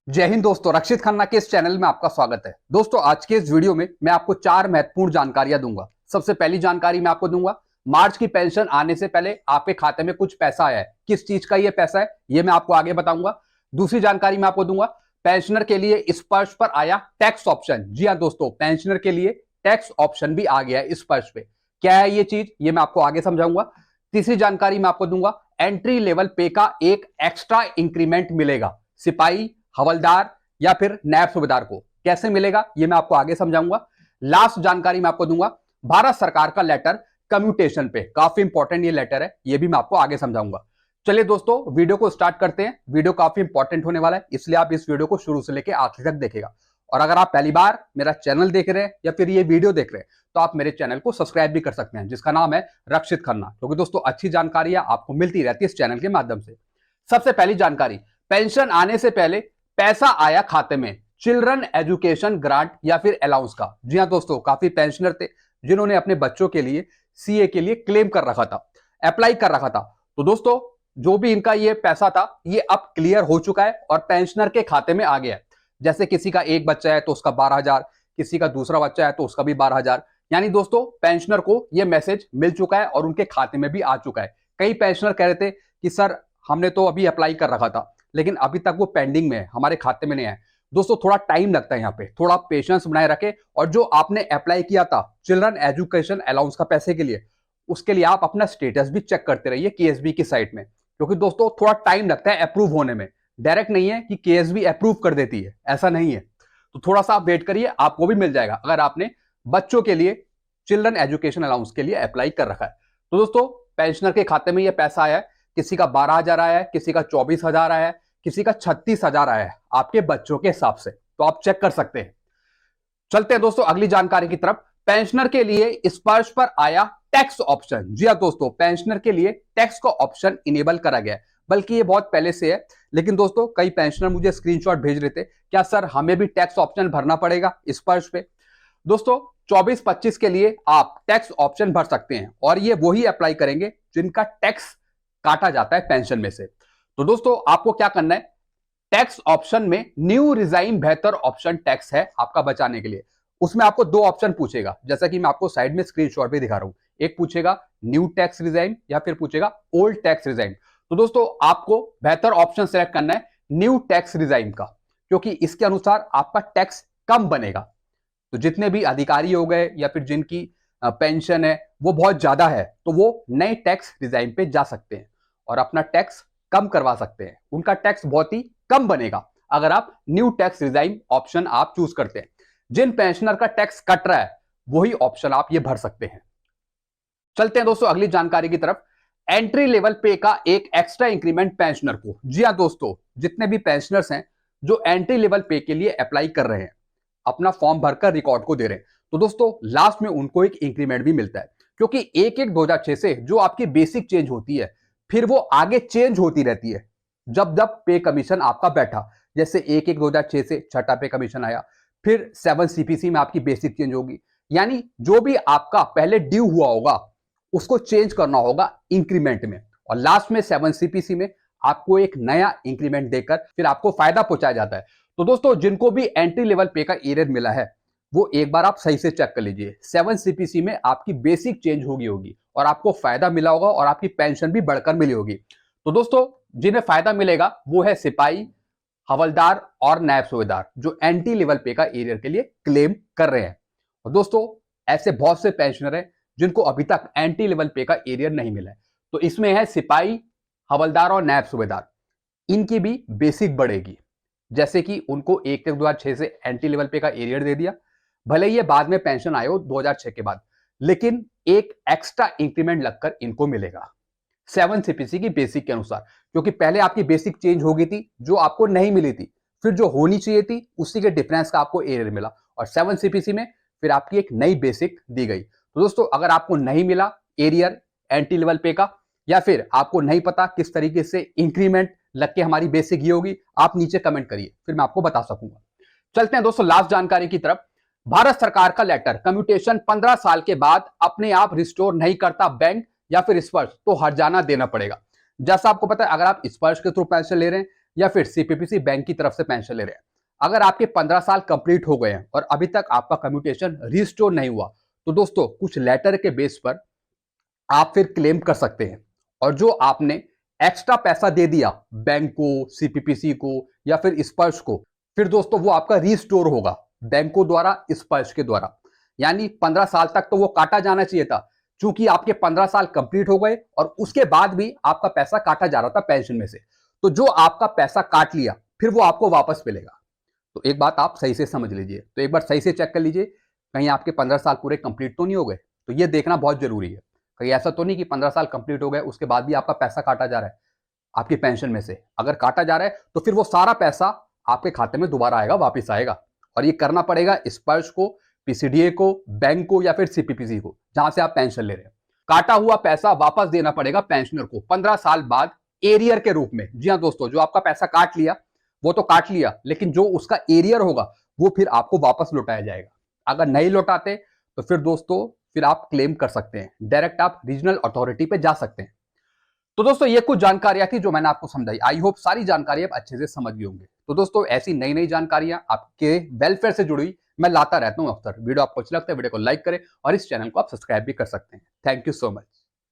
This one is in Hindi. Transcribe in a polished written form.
जय हिंद दोस्तों, रक्षित खन्ना के इस चैनल में आपका स्वागत है। दोस्तों, आज के इस वीडियो में मैं आपको 4 महत्वपूर्ण जानकारियां दूंगा। सबसे पहली जानकारी मैं आपको दूंगा, मार्च की पेंशन आने से पहले आपके खाते में कुछ पैसा आया है। किस चीज का ये पैसा है, ये मैं आपको आगे बताऊंगा। दूसरी जानकारी मैं आपको दूंगा, पेंशनर के लिए स्पर्श पर आया टैक्स ऑप्शन। जी हाँ दोस्तों, पेंशनर के लिए टैक्स ऑप्शन भी आ गया है स्पर्श पे। क्या है ये चीज, ये मैं आपको आगे समझाऊंगा। तीसरी जानकारी मैं आपको दूंगा, एंट्री लेवल पे का एक एक्स्ट्रा इंक्रीमेंट मिलेगा सिपाही, हवलदार या फिर नायब सूबेदार को। कैसे मिलेगा ये मैं आपको आगे समझाऊंगा। लास्ट जानकारी मैं आपको दूंगा, भारत सरकार का लेटर कम्यूटेशन पे, काफी इंपॉर्टेंट ये लेटर है, ये भी मैं आपको आगे समझाऊंगा। चलिए दोस्तों, वीडियो को स्टार्ट करते हैं। वीडियो काफी इंपॉर्टेंट होने वाला है, इसलिए आप इस वीडियो को शुरू से लेकर आखिर तक देखेगा। और अगर आप पहली बार मेरा चैनल देख रहे हैं या फिर ये वीडियो देख रहे हैं तो आप मेरे चैनल को सब्सक्राइब भी कर सकते हैं, जिसका नाम है रक्षित खन्ना, क्योंकि दोस्तों अच्छी जानकारियां आपको मिलती रहती है इस चैनल के माध्यम से। सबसे पहली जानकारी, पेंशन आने से पहले पैसा आया खाते में चिल्ड्रन एजुकेशन ग्रांट या फिर अलाउंस का। जी हाँ दोस्तों, काफी पेंशनर थे जिन्होंने अपने बच्चों के लिए सीए के लिए क्लेम कर रखा था, अप्लाई कर रखा था। तो दोस्तों, जो भी इनका ये पैसा था ये अब क्लियर हो चुका है और पेंशनर के खाते में आ गया है। जैसे किसी का एक बच्चा है तो उसका 12,000, किसी का दूसरा बच्चा है तो उसका भी 12,000। यानी दोस्तों, पेंशनर को यह मैसेज मिल चुका है और उनके खाते में भी आ चुका है। कई पेंशनर कह रहे थे कि सर हमने तो अभी अप्लाई कर रखा था लेकिन अभी तक वो पेंडिंग में है, हमारे खाते में नहीं है। दोस्तों, थोड़ा टाइम लगता है यहाँ पे, थोड़ा पेशेंस बनाए रखें। और जो आपने अप्लाई किया था चिल्ड्रन एजुकेशन अलाउंस का पैसे के लिए, उसके लिए आप अपना स्टेटस भी चेक करते रहिए केएसबी की साइट में, क्योंकि दोस्तों थोड़ा टाइम लगता है अप्रूव होने में। डायरेक्ट नहीं है कि केएसबी अप्रूव कर देती है, ऐसा नहीं है। तो थोड़ा सा आप वेट करिए, आपको भी मिल जाएगा अगर आपने बच्चों के लिए चिल्ड्रन एजुकेशन अलाउंस के लिए अप्लाई कर रखा है। तो दोस्तों, पेंशनर के खाते में यह पैसा आया है। किसी का 12,000 आया है, किसी का 24,000 आया है, किसी का 36,000 आया है, आपके बच्चों के हिसाब से। तो आप चेक कर सकते हैं। चलते हैं दोस्तों अगली जानकारी की तरफ। पेंशनर के लिए स्पर्श पर आया टैक्स ऑप्शन। जी हाँ दोस्तों, पेंशनर के लिए टैक्स का ऑप्शन इनेबल करा गया है, बल्कि ये बहुत पहले से है। लेकिन दोस्तों, कई पेंशनर मुझे स्क्रीनशॉट भेज रहे थे, क्या सर हमें भी टैक्स ऑप्शन भरना पड़ेगा स्पर्श पे। दोस्तों, 24-25 के लिए आप टैक्स ऑप्शन भर सकते हैं और ये वही अप्लाई करेंगे जिनका टैक्स काटा जाता है पेंशन में से। तो दोस्तों, आपको क्या करना है, टैक्स ऑप्शन में न्यू रिजाइन बेहतर ऑप्शन टैक्स है आपका बचाने के लिए। उसमें आपको 2 ऑप्शन पूछेगा, जैसा कि मैं आपको साइड में स्क्रीनशॉट भी दिखा रहा हूं। एक पूछेगा न्यू टैक्स रिजाइन या फिर पूछेगा ओल्ड टैक्स रिजाइन। तो दोस्तों, आपको बेहतर ऑप्शन सेलेक्ट करना है न्यू टैक्स रिजाइन का, क्योंकि इसके अनुसार आपका टैक्स कम बनेगा। तो जितने भी अधिकारी हो गए या फिर जिनकी पेंशन है वो बहुत ज्यादा है, तो वो नए टैक्स रिजाइन पे जा सकते हैं और अपना टैक्स कम करवा सकते हैं। उनका टैक्स बहुत ही कम बनेगा अगर आप न्यू टैक्स रिजाइन ऑप्शन आप चूज करते हैं। जिन पेंशनर का टैक्स कट रहा है वही ऑप्शन आप ये भर सकते हैं। चलते हैं दोस्तों अगली जानकारी की तरफ। एंट्री लेवल पे का एक एक्स्ट्रा इंक्रीमेंट पेंशनर को। जी हाँ दोस्तों, जितने भी पेंशनर्स हैं जो एंट्री लेवल पे के लिए अप्लाई कर रहे हैं, अपना फॉर्म भरकर रिकॉर्ड को दे रहे हैं, तो दोस्तों लास्ट में उनको एक इंक्रीमेंट भी मिलता है। क्योंकि 1/1/2006 से जो आपकी बेसिक चेंज होती है फिर वो आगे चेंज होती रहती है। जब जब पे कमीशन आपका बैठा, जैसे 1/1/2006 से छठा पे कमीशन आया, फिर 7 सीपीसी में आपकी बेसिक चेंज होगी। यानी जो भी आपका पहले ड्यू हुआ होगा उसको चेंज करना होगा इंक्रीमेंट में, और लास्ट में 7 सीपीसी में आपको एक नया इंक्रीमेंट देकर फिर आपको फायदा पहुंचाया जाता है। तो दोस्तों, जिनको भी एंट्री लेवल पे का एरियर मिला है वो एक बार आप सही से चेक कर लीजिए। 7 सीपीसी में आपकी बेसिक चेंज होगी और आपको फायदा मिला होगा और आपकी पेंशन भी बढ़कर मिली होगी। तो दोस्तों, जिन्हें फायदा मिलेगा वो है सिपाही, हवलदार और नायब सूबेदार, जो एंट्री लेवल पे का एरियर के लिए क्लेम कर रहे हैं। और दोस्तों, ऐसे बहुत से पेंशनर हैं जिनको अभी तक एंट्री लेवल पे का एरियर नहीं मिला है। तो इसमें है सिपाही, हवलदार और नायब सूबेदार, इनकी भी बेसिक बढ़ेगी। जैसे कि उनको 1/1/2006 से एंट्री लेवल पे का एरियर दे दिया, भले ही ये बाद में पेंशन आए हो 2006 के बाद, लेकिन एक एक्स्ट्रा इंक्रीमेंट लगकर इनको मिलेगा 7 सीपीसी की बेसिक के अनुसार। क्योंकि पहले आपकी बेसिक चेंज हो गई थी जो आपको नहीं मिली थी, फिर जो होनी चाहिए थी उसी के डिफरेंस का आपको एरियर मिला, और 7 सीपीसी में फिर आपकी एक नई बेसिक दी गई। तो दोस्तों, अगर आपको नहीं मिला एरियर एंट्री लेवल पे का, या फिर आपको नहीं पता किस तरीके से इंक्रीमेंट लग के हमारी बेसिक ये होगी, आप नीचे कमेंट करिए, फिर मैं आपको बता सकूंगा। चलते हैं दोस्तों लास्ट जानकारी की तरफ। भारत सरकार का लेटर कम्यूटेशन 15 साल के बाद अपने आप रिस्टोर नहीं करता बैंक या फिर स्पर्श, तो हर्जाना देना पड़ेगा। जैसा आपको पता है, अगर आप स्पर्श के थ्रू पेंशन ले रहे हैं, या फिर सीपीपीसी बैंक की तरफ से पेंशन ले रहे हैं, अगर आपके 15 साल कंप्लीट हो गए हैं और अभी तक आपका कम्यूटेशन रिस्टोर नहीं हुआ, तो दोस्तों कुछ लेटर के बेस पर आप फिर क्लेम कर सकते हैं। और जो आपने एक्स्ट्रा पैसा दे दिया बैंक को, सीपीपीसी को या फिर स्पर्श को, फिर दोस्तों वो आपका रिस्टोर होगा बैंकों द्वारा, स्पर्श के द्वारा। यानी 15 साल तक तो वो काटा जाना चाहिए था, चूंकि आपके 15 साल कंप्लीट हो गए और उसके बाद भी आपका पैसा काटा जा रहा था पेंशन में से, तो जो आपका पैसा काट लिया फिर वो आपको वापस मिलेगा। तो एक बात आप सही से समझ लीजिए, तो एक बार सही से चेक कर लीजिए कहीं आपके 15 साल पूरे कंप्लीट तो नहीं हो गए। तो ये देखना बहुत जरूरी है, कहीं ऐसा तो नहीं कि 15 साल कंप्लीट हो गए उसके बाद भी आपका पैसा काटा जा रहा है आपकी पेंशन में से। अगर काटा जा रहा है तो फिर वो सारा पैसा आपके खाते में दोबारा आएगा, वापस आएगा। और ये करना पड़ेगा स्पर्श को, पीसीडीए को, बैंक को या फिर सीपीपीसी को, जहां से आप पेंशन ले रहे हैं। काटा हुआ पैसा वापस देना पड़ेगा पेंशनर को 15 साल बाद एरियर के रूप में। जी हाँ दोस्तों, जो आपका पैसा काट लिया वो तो काट लिया, लेकिन जो उसका एरियर होगा वो फिर आपको वापस लौटाया जाएगा। अगर नहीं लौटाते तो फिर दोस्तों फिर आप क्लेम कर सकते हैं, डायरेक्ट आप रीजनल अथॉरिटी पे जा सकते हैं। तो दोस्तों ये कुछ जानकारियां थी जो मैंने आपको समझाई। आई होप सारी जानकारी आप अच्छे से समझ गए होंगे। तो दोस्तों ऐसी नई नई जानकारियां आपके वेलफेयर से जुड़ी मैं लाता रहता हूं अक्सर। वीडियो आपको अच्छा लगता है वीडियो को लाइक करें और इस चैनल को आप सब्सक्राइब भी कर सकते हैं। Thank you so much.